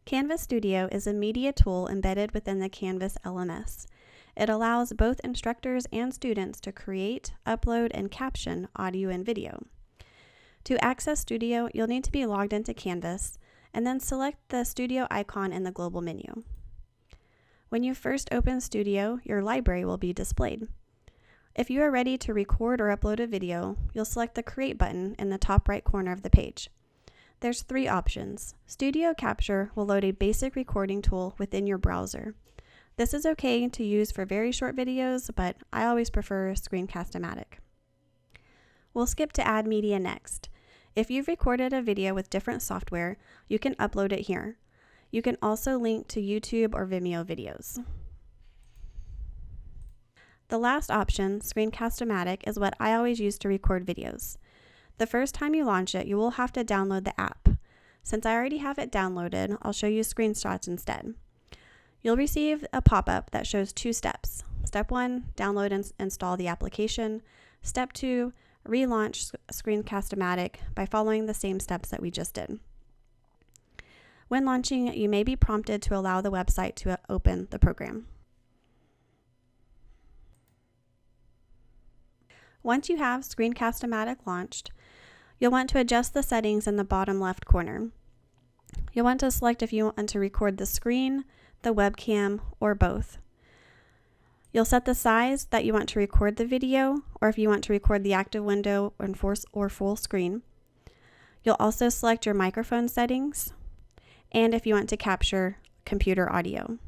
Canvas Studio is a media tool embedded within the Canvas LMS. It allows both instructors and students to create, upload, and caption audio and video. To access Studio, you'll need to be logged into Canvas and then select the Studio icon in the global menu. When you first open Studio, your library will be displayed. If you are ready to record or upload a video, you'll select the Create button in the top right corner of the page. There's 3 options. Studio Capture will load a basic recording tool within your browser. This is okay to use for very short videos, but I always prefer Screencast-O-Matic. We'll skip to Add Media next. If you've recorded a video with different software, you can upload it here. You can also link to YouTube or Vimeo videos. The last option, Screencast-O-Matic, is what I always use to record videos. The first time you launch it, you will have to download the app. Since I already have it downloaded, I'll show you screenshots instead. You'll receive a pop-up that shows 2 steps. Step 1, download and install the application. Step 2, relaunch Screencast-O-Matic by following the same steps that we just did. When launching, you may be prompted to allow the website to open the program. Once you have Screencast-O-Matic launched, you'll want to adjust the settings in the bottom left corner. You'll want to select if you want to record the screen, the webcam, or both. You'll set the size that you want to record the video, or if you want to record the active window or full screen. You'll also select your microphone settings, and if you want to capture computer audio.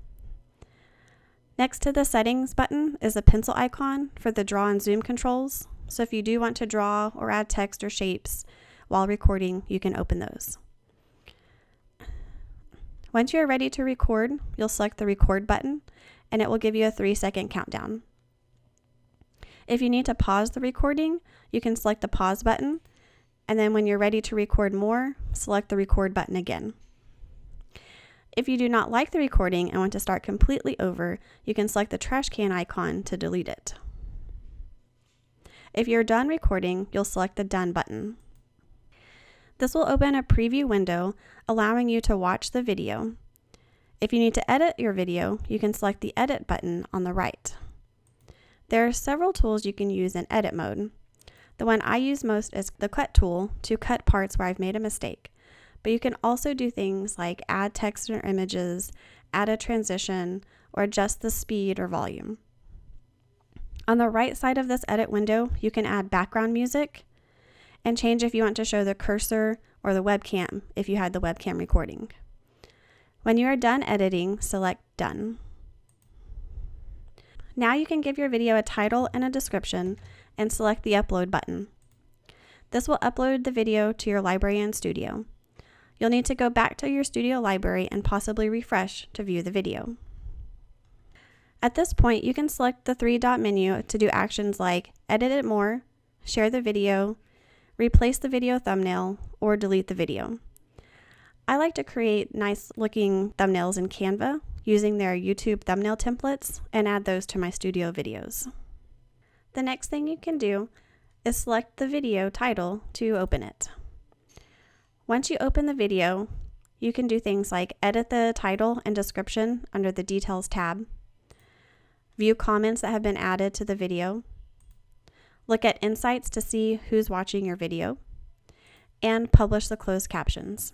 Next to the settings button is a pencil icon for the draw and zoom controls. So if you do want to draw or add text or shapes while recording, you can open those. Once you're ready to record, you'll select the record button and it will give you a 3-second countdown. If you need to pause the recording, you can select the pause button, and then when you're ready to record more, select the record button again. If you do not like the recording and want to start completely over, you can select the trash can icon to delete it. If you're done recording, you'll select the Done button. This will open a preview window, allowing you to watch the video. If you need to edit your video, you can select the Edit button on the right. There are several tools you can use in edit mode. The one I use most is the Cut tool to cut parts where I've made a mistake. But you can also do things like add text or images, add a transition, or adjust the speed or volume. On the right side of this edit window, you can add background music and change if you want to show the cursor or the webcam if you had the webcam recording. When you are done editing, select Done. Now you can give your video a title and a description and select the Upload button. This will upload the video to your library and studio. You'll need to go back to your studio library and possibly refresh to view the video. At this point, you can select the 3-dot menu to do actions like edit it more, share the video, replace the video thumbnail, or delete the video. I like to create nice looking thumbnails in Canva using their YouTube thumbnail templates and add those to my studio videos. The next thing you can do is select the video title to open it. Once you open the video, you can do things like edit the title and description under the Details tab, view comments that have been added to the video, look at insights to see who's watching your video, and publish the closed captions.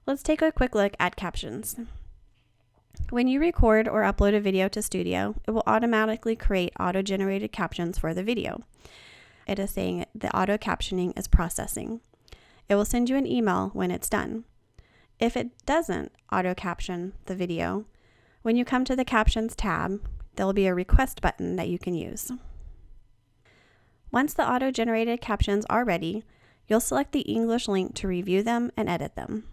Let's take a quick look at captions. When you record or upload a video to Studio, it will automatically create auto-generated captions for the video. It is saying the auto captioning is processing. It will send you an email when it's done. If it doesn't auto caption the video, when you come to the Captions tab, there will be a request button that you can use. Once the auto-generated captions are ready, you'll select the English link to review them and edit them.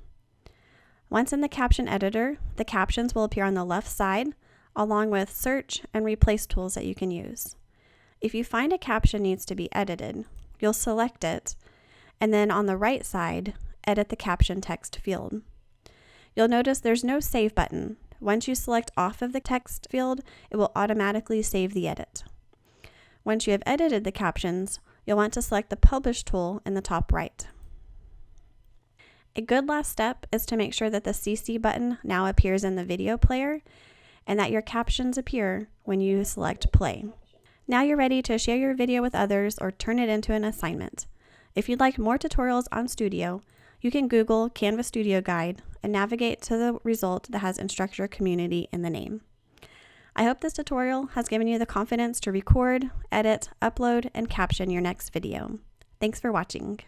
Once in the caption editor, the captions will appear on the left side, along with search and replace tools that you can use. If you find a caption needs to be edited, you'll select it, and then on the right side, edit the caption text field. You'll notice there's no Save button. Once you select off of the text field, it will automatically save the edit. Once you have edited the captions, you'll want to select the Publish tool in the top right. A good last step is to make sure that the CC button now appears in the video player and that your captions appear when you select play. Now you're ready to share your video with others or turn it into an assignment. If you'd like more tutorials on Studio, you can Google Canvas Studio Guide and navigate to the result that has Instructor Community in the name. I hope this tutorial has given you the confidence to record, edit, upload, and caption your next video. Thanks for watching.